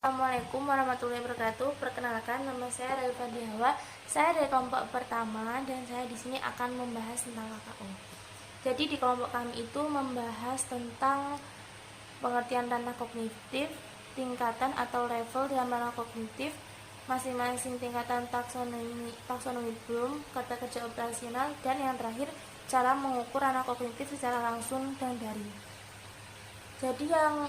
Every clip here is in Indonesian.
Assalamualaikum warahmatullahi wabarakatuh. Perkenalkan, nama saya Relva Dihawa. Saya dari kelompok pertama dan saya di sini akan membahas tentang KKO. Jadi di kelompok kami itu membahas tentang pengertian ranah kognitif, tingkatan atau level dalam ranah kognitif, masing-masing tingkatan taksonomi Bloom, kata kerja operasional, dan yang terakhir cara mengukur ranah kognitif secara langsung dan daring. Jadi yang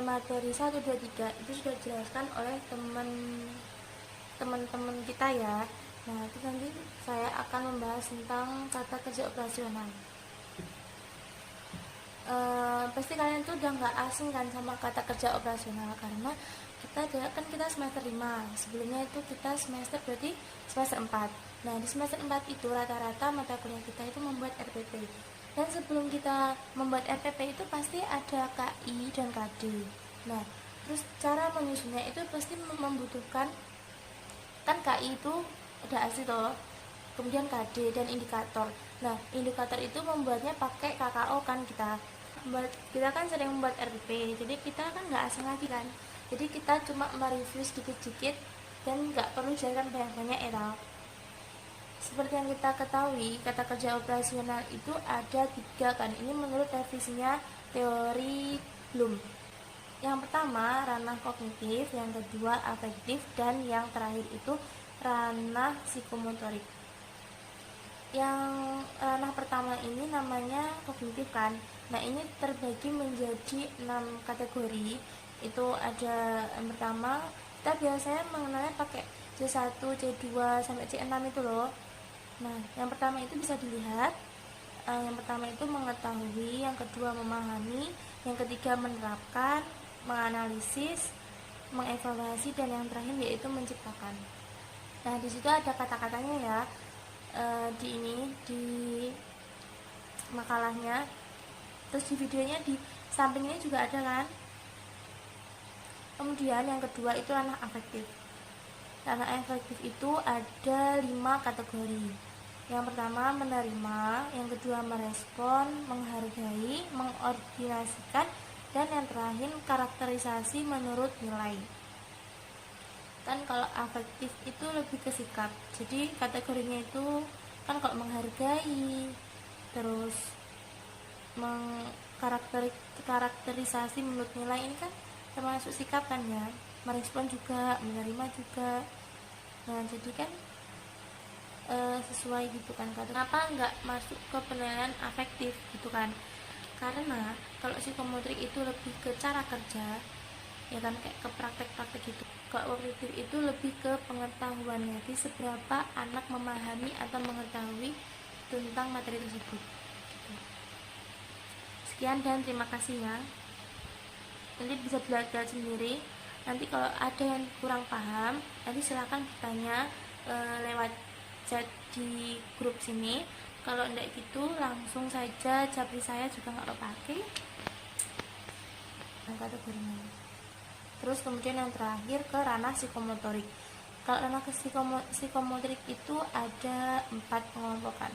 materi 1, 2, 3 itu sudah dijelaskan oleh teman-teman kita ya. Nah, itu nanti saya akan membahas tentang kata kerja operasional. Pasti kalian tuh udah nggak asing kan sama kata kerja operasional, karena kita semester 5. Sebelumnya itu kita berarti semester 4. Nah, di semester 4 itu rata-rata mata kuliah kita itu membuat RPP. Dan sebelum kita membuat RPP itu pasti ada KI dan KD. Nah, terus cara menyusunnya itu pasti membutuhkan, kan KI itu udah asli toh, kemudian KD dan indikator. Nah, indikator itu membuatnya pakai KKO kan kita kan sering membuat RPP, jadi kita kan nggak asing lagi kan. Jadi kita cuma mereview sedikit-sedikit dan nggak perlu jalan banyak-banyak ya. Seperti yang kita ketahui, kata kerja operasional itu ada 3 kan. Ini menurut revisinya teori Bloom. Yang pertama ranah kognitif, yang kedua afektif, dan yang terakhir itu ranah psikomotorik. Yang ranah pertama ini namanya kognitif kan. Nah, ini terbagi menjadi 6 kategori. Itu ada yang pertama, kita biasanya mengenalnya pakai C1, C2 sampai C6 itu loh. Nah, yang pertama itu bisa dilihat. Yang pertama itu mengetahui, yang kedua memahami, yang ketiga menerapkan, menganalisis, mengevaluasi, dan yang terakhir yaitu menciptakan. Nah, di situ ada kata-katanya ya. Di makalahnya, terus di videonya di sampingnya juga ada kan. Kemudian yang kedua itu ranah afektif. Ranah afektif itu ada 5 kategori. Yang pertama menerima, yang kedua merespon, menghargai, mengordinasikan, dan yang terakhir karakterisasi menurut nilai. Kan kalau afektif itu lebih ke sikap, jadi kategorinya itu kan kalau menghargai, terus karakterisasi menurut nilai ini kan termasuk sikap kan ya, merespon juga, menerima juga. Nah, jadi kan sesuai gitu kan. Kenapa nggak masuk ke penilaian afektif gitu kan, karena kalau psikomotorik itu lebih ke cara kerja ya kan, kayak ke praktek-praktek gitu. Kalau kognitif itu lebih ke pengetahuan, jadi seberapa anak memahami atau mengetahui tentang materi tersebut gitu. Sekian dan terima kasih ya. Nanti bisa belajar sendiri. Nanti kalau ada yang kurang paham, nanti silahkan bertanya lewat chat di grup sini. Kalau enggak gitu langsung saja japri saya juga nggak pakai kategorinya. Terus kemudian yang terakhir ke ranah psikomotorik. Kalau ranah psikomotorik itu ada 4 pengelompokan.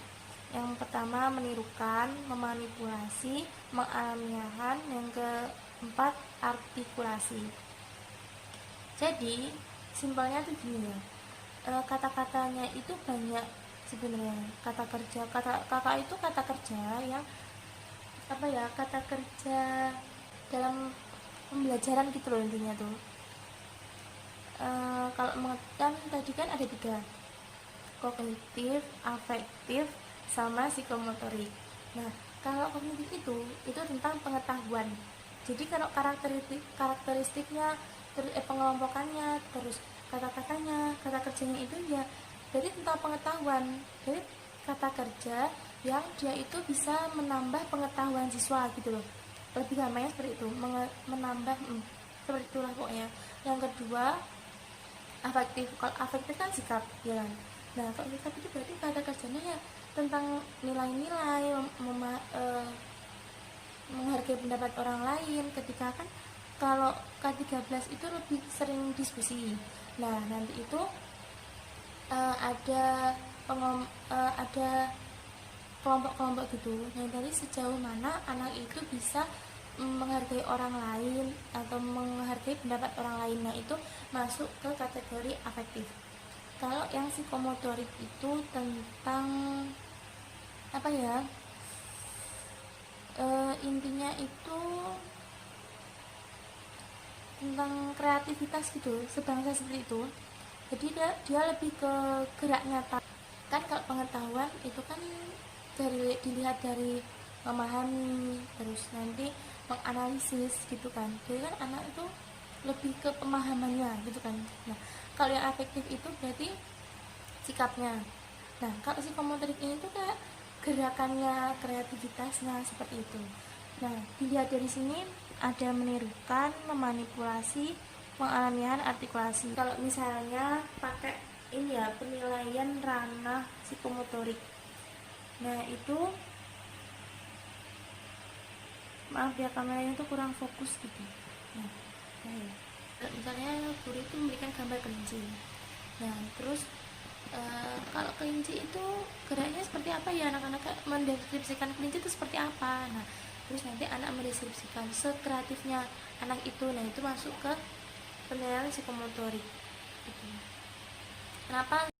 Yang pertama menirukan, memanipulasi, mengalamiahkan, yang keempat artikulasi. Jadi simpelnya tuh gini ya, kata-katanya itu banyak sebenarnya. Kata kerja, kakak itu kata kerja yang kata kerja dalam pembelajaran gitu loh intinya tuh. Kalau mengetam tadi kan ada 3, kognitif, afektif, sama psikomotorik. Nah, kalau kognitif itu tentang pengetahuan. Jadi kalau karakteristiknya, pengelompokannya, terus kata-katanya, kata kerjanya itu ya jadi tentang pengetahuan. Jadi kata kerja yang dia itu bisa menambah pengetahuan siswa gitu loh. Lebih gampangnya seperti itu, menambah seperti itulah pokoknya. Yang kedua afektif. Kalau afektif kan sikap ya kan. Nah, kalau sikap itu berarti kata kerjanya ya tentang nilai-nilai, menghargai pendapat orang lain. Ketika kan kalau K13 itu lebih sering diskusi. Nah, nanti itu ada kelompok-kelompok gitu. Nah, dari sejauh mana anak itu bisa menghargai orang lain atau menghargai pendapat orang lain, nah itu masuk ke kategori afektif. Kalau yang psikomotorik itu tentang apa ya, intinya itu tentang kreativitas gitu, sebangsa seperti itu. Jadi dia lebih ke gerak nyata. Kan kalau pengetahuan itu kan dilihat dari memahami, terus nanti menganalisis gitu kan. Jadi kan anak itu lebih ke pemahamannya gitu kan. Nah kalau yang afektif itu berarti sikapnya. Nah kalau psikomotorik ini tuh kayak gerakannya, kreativitasnya seperti itu. Nah dilihat dari sini ada menirukan, memanipulasi, mengalamikan, artikulasi. Kalau misalnya pakai ini ya, penilaian ranah psikomotorik, nah itu maaf ya kameranya itu kurang fokus gitu. Nah misalnya guru itu memberikan gambar kelinci, nah terus kalau kelinci itu geraknya seperti apa ya, anak-anak mendeskripsikan kelinci itu seperti apa. Nah terus nanti anak mendeskripsikan sekreatifnya anak itu, nah itu masuk ke penilaian psikomotorik gitu. Kenapa